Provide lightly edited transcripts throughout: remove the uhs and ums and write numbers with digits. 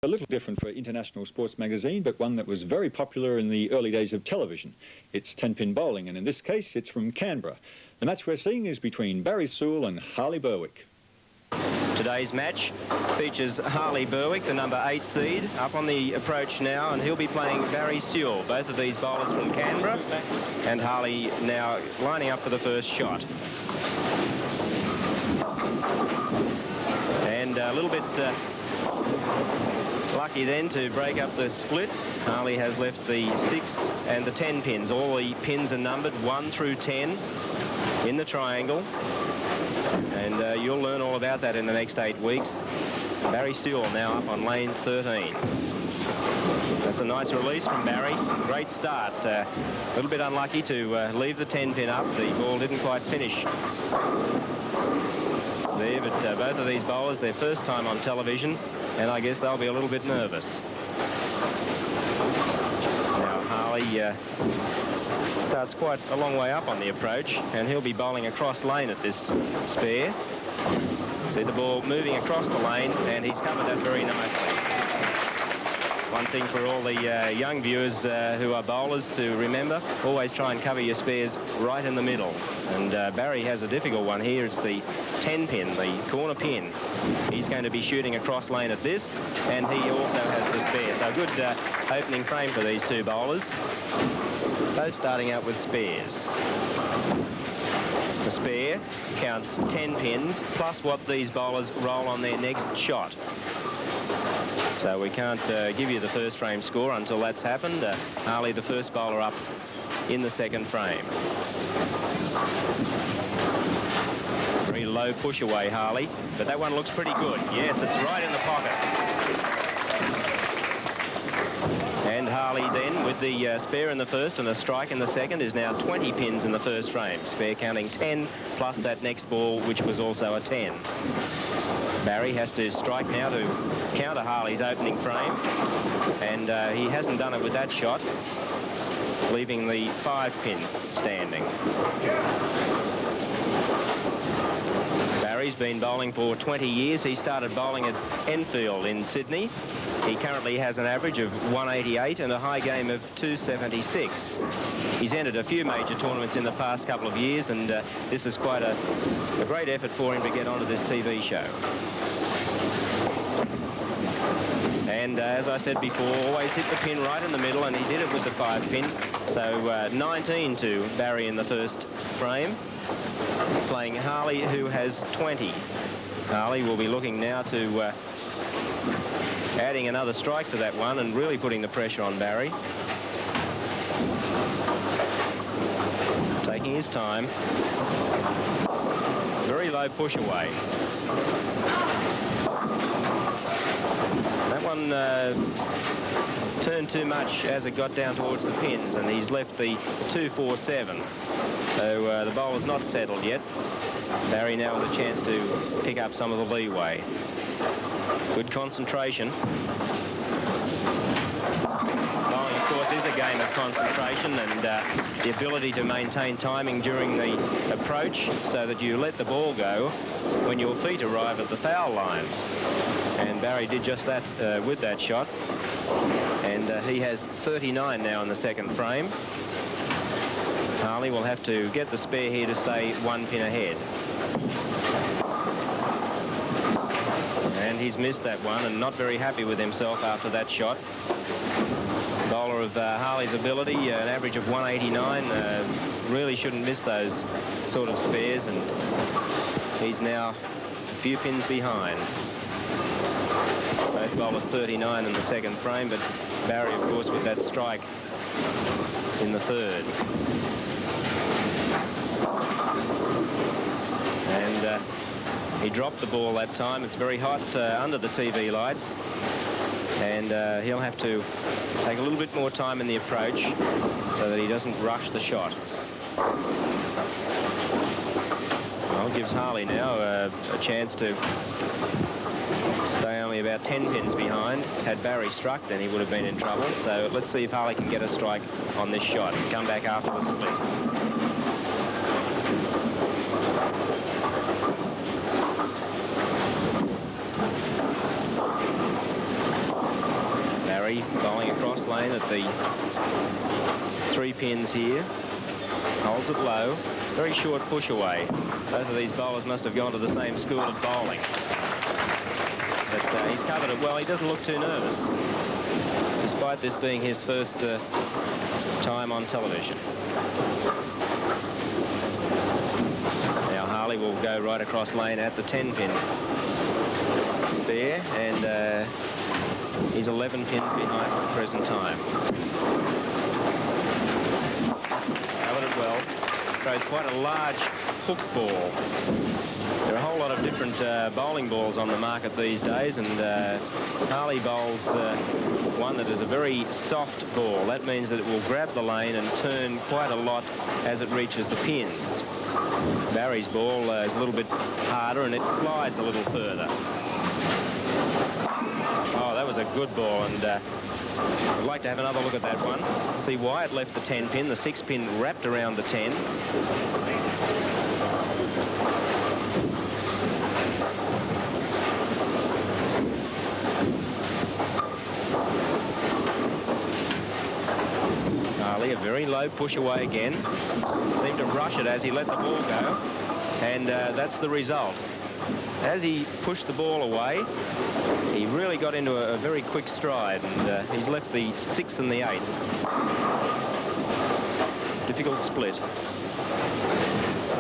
A little different for International Sports Magazine, but one that was very popular in the early days of television. It's 10-pin bowling, and in this case, it's from Canberra. The match we're seeing is between Sewell and Harley Berwick. Today's match features Harley Berwick, the number 8 seed, up on the approach now, and he'll be playing Sewell. Both of these bowlers from Canberra, and Harley now lining up for the first shot. And a little bit lucky then to break up the split. Harley has left the 6 and the 10 pins. All the pins are numbered 1 through 10 in the triangle. And you'll learn all about that in the next 8 weeks. Sewell now up on lane 13. That's a nice release from Barry. Great start. A little bit unlucky to leave the 10 pin up. The ball didn't quite finish there, but both of these bowlers, their first time on television, and I guess they'll be a little bit nervous. Now Harley starts quite a long way up on the approach, and he'll be bowling across lane at this spare. See the ball moving across the lane, and he's covered that very nicely. One thing for all the young viewers who are bowlers to remember, always try and cover your spares right in the middle. And Barry has a difficult one here. It's the 10 pin, the corner pin. He's going to be shooting across lane at this, and he also has the spare. So good opening frame for these two bowlers. Both starting out with spares. The spare counts 10 pins, plus what these bowlers roll on their next shot. So we can't give you the first frame score until that's happened. Harley, the first bowler, up in the second frame. Very low push away, Harley, but that one looks pretty good. Yes, it's right in the pocket. And Harley then, with the spare in the first and a strike in the second, is now 20 pins in the first frame. Spare counting 10, plus that next ball, which was also a 10. Barry has to strike now to counter Harley's opening frame, and he hasn't done it with that shot, leaving the 5 pin standing. Barry's been bowling for 20 years. He started bowling at Enfield in Sydney. He currently has an average of 188 and a high game of 276. He's entered a few major tournaments in the past couple of years, and this is quite a great effort for him to get onto this TV show. And as I said before, always hit the pin right in the middle, and he did it with the 5 pin. So 19 to Barry in the first frame, playing Harley, who has 20. Harley will be looking now to adding another strike to that one and really putting the pressure on Barry. Taking his time. Very low push away. That one turned too much as it got down towards the pins, and he's left the 2-4-7. So the bowler's not settled yet. Barry now with a chance to pick up some of the leeway. Good concentration. Bowling, of course, is a game of concentration, and the ability to maintain timing during the approach so that you let the ball go when your feet arrive at the foul line. And Barry did just that with that shot. And he has 39 now in the second frame. Harley will have to get the spare here to stay 1 pin ahead. And he's missed that one, and not very happy with himself after that shot. Bowler of Harley's ability, an average of 189, really shouldn't miss those sort of spares, and he's now a few pins behind. Both bowlers 39 in the second frame, but Barry, of course, with that strike in the third. And he dropped the ball that time. It's very hot under the TV lights, and he'll have to take a little bit more time in the approach so that he doesn't rush the shot. Well, it gives Harley now a chance to stay only about 10 pins behind. Had Barry struck, then he would have been in trouble. So let's see if Harley can get a strike on this shot and come back after the split. Barry bowling across lane at the 3 pins here. Holds it low. Very short push away. Both of these bowlers must have gone to the same school of bowling. But he's covered it well. He doesn't look too nervous, despite this being his first time on television. Now Harley will go right across lane at the 10-pin spare, and he's 11 pins behind at the present time. He's covered it well. Throws quite a large hook ball. There are a whole lot of different bowling balls on the market these days, and Harley bowls one that is a very soft ball. That means that it will grab the lane and turn quite a lot as it reaches the pins. Barry's ball is a little bit harder, and it slides a little further. Oh, that was a good ball, and I'd like to have another look at that one. See why it left the 10-pin. The 6-pin wrapped around the 10. Harley, a very low push away again. Seemed to rush it as he let the ball go, and that's the result. As he pushed the ball away, he really got into a very quick stride, and he's left the 6 and the 8. Difficult split.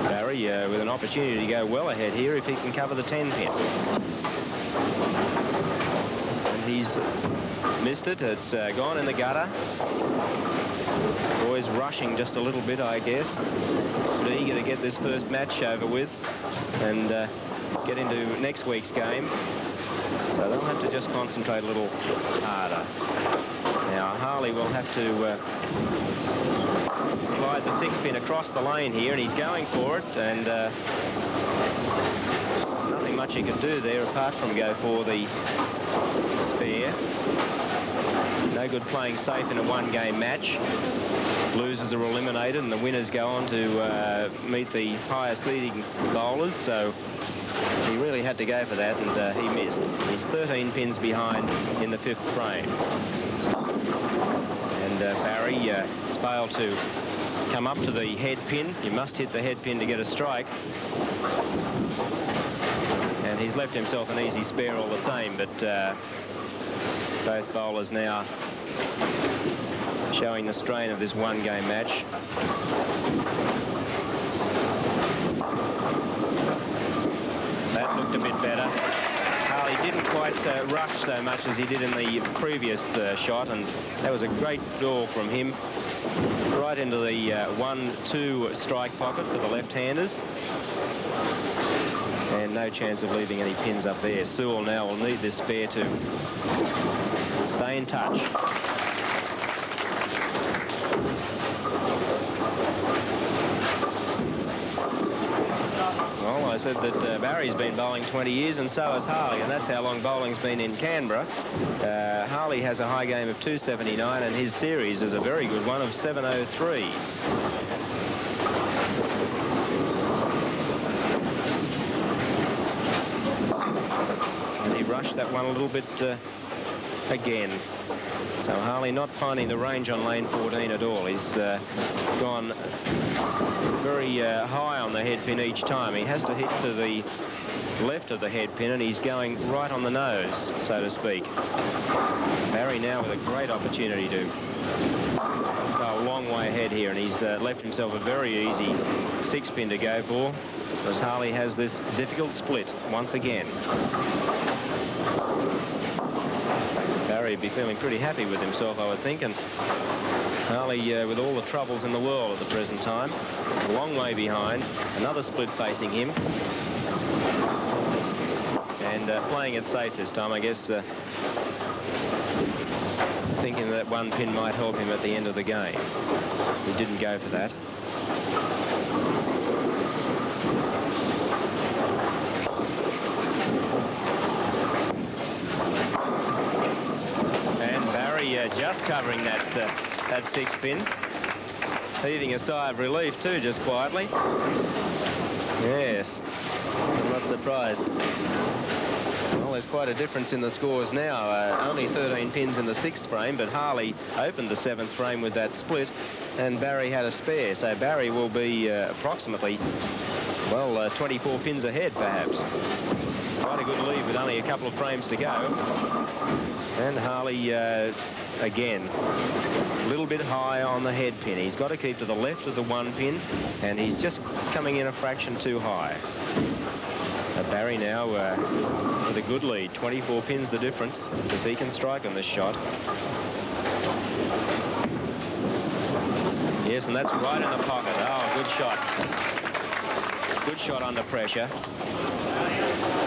Barry with an opportunity to go well ahead here if he can cover the 10-pin. And he's missed it. It's gone in the gutter. Boys rushing just a little bit, I guess. But eager to get this first match over with and get into next week's game. So they'll have to just concentrate a little harder. Now Harley will have to slide the 6-pin across the lane here, and he's going for it, and nothing much he can do there apart from go for the spare. No good playing safe in a one-game match. Losers are eliminated, and the winners go on to meet the higher seeding bowlers, so he really had to go for that, and he missed. He's 13 pins behind in the 5th frame. And Barry has failed to come up to the head pin. You must hit the head pin to get a strike. And he's left himself an easy spare all the same, but both bowlers now showing the strain of this one-game match. That looked a bit better. Harley didn't quite rush so much as he did in the previous shot, and that was a great draw from him right into the 1-2 strike pocket for the left-handers. And no chance of leaving any pins up there. Sewell now will need this spare to stay in touch. Well, I said that Barry's been bowling 20 years, and so has Harley, and that's how long bowling's been in Canberra. Harley has a high game of 279, and his series is a very good one of 703. And he rushed that one a little bit again. So Harley not finding the range on lane 14 at all. He's gone very high on the head pin each time. He has to hit to the left of the head pin, and he's going right on the nose, so to speak. Barry now with a great opportunity to go a long way ahead here, and he's left himself a very easy 6-pin to go for, as Harley has this difficult split once again. Barry would be feeling pretty happy with himself, I would think, and Harley with all the troubles in the world at the present time, a long way behind, another split facing him, and playing it safe this time, I guess, thinking that one pin might help him at the end of the game. He didn't go for that. Just covering that 6-pin, heaving a sigh of relief too, just quietly. Yes, I'm not surprised. Well, there's quite a difference in the scores now. Only 13 pins in the 6th frame, but Harley opened the 7th frame with that split, and Barry had a spare. So Barry will be approximately, well, 24 pins ahead, perhaps. Quite a good lead with only a couple of frames to go. And Harley, again, a little bit high on the head pin. He's got to keep to the left of the 1 pin, and he's just coming in a fraction too high. Barry now with a good lead. 24 pins the difference if he can strike on this shot. Yes, and that's right in the pocket. Oh, good shot. Good shot under pressure.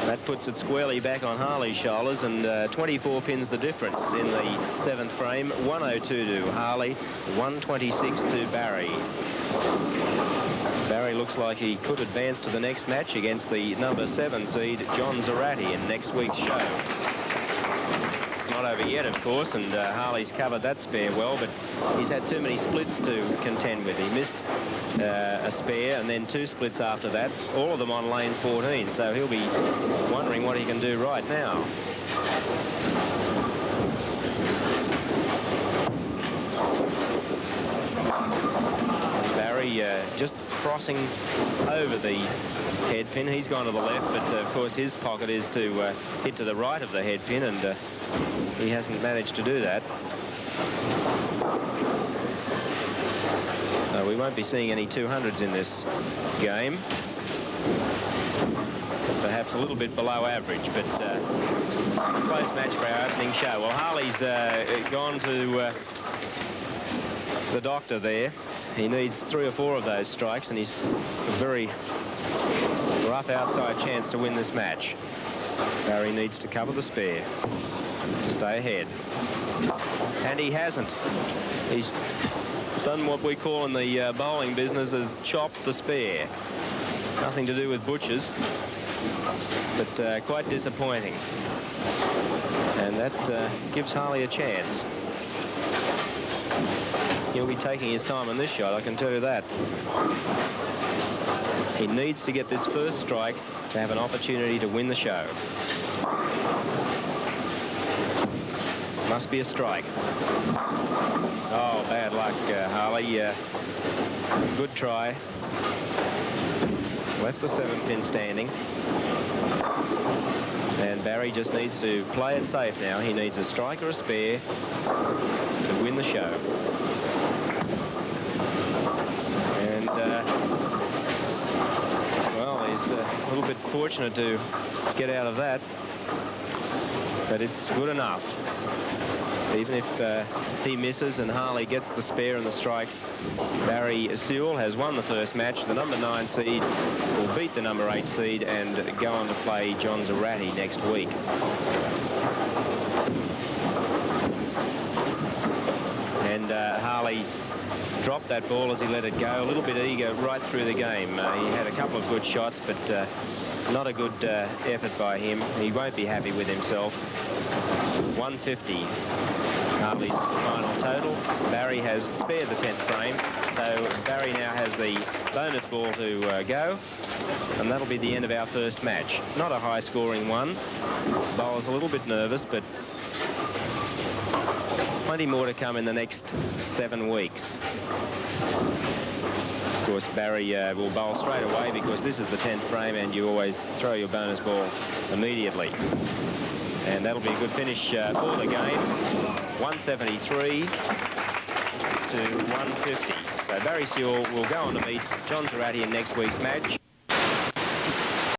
That puts it squarely back on Harley's shoulders, and 24 pins the difference in the 7th frame. 102 to Harley, 126 to Barry. Barry looks like he could advance to the next match against the number 7 seed, John Zarate, in next week's show. Not over yet, of course, and Harley's covered that spare well, but he's had too many splits to contend with. He missed a spare and then 2 splits after that, all of them on lane 14, so he'll be wondering what he can do right now. Barry just crossing over the head pin. He's gone to the left, but of course his pocket is to hit to the right of the head pin, and he hasn't managed to do that. We won't be seeing any 200s in this game. Perhaps a little bit below average, but close match for our opening show. Well, Harley's gone to the doctor there. He needs 3 or 4 of those strikes, and he's a very rough outside chance to win this match. Barry needs to cover the spare to stay ahead. And he hasn't. He's done what we call in the bowling business as chopped the spare. Nothing to do with butchers, but quite disappointing. And that gives Harley a chance. He'll be taking his time on this shot, I can tell you that. He needs to get this first strike to have an opportunity to win the show. Must be a strike. Oh, bad luck, Harley. Good try. Left the 7 pin standing. And Barry just needs to play it safe now. He needs a strike or a spare to win the show. And, well, he's a little bit fortunate to get out of that. But it's good enough. Even if he misses and Harley gets the spare and the strike, Barry Sewell has won the first match. The number 9 seed will beat the number 8 seed and go on to play John Zarate next week. And Harley dropped that ball as he let it go. A little bit eager right through the game. He had a couple of good shots, but not a good effort by him. He won't be happy with himself. 150. Harley's final total. Barry has spared the 10th frame, so Barry now has the bonus ball to go, and that'll be the end of our first match. Not a high-scoring one. Bowler's a little bit nervous, but plenty more to come in the next 7 weeks. Of course, Barry will bowl straight away because this is the 10th frame, and you always throw your bonus ball immediately. And that'll be a good finish for the game. 173 to 150. So Barry Sewell will go on to meet John Zarate in next week's match.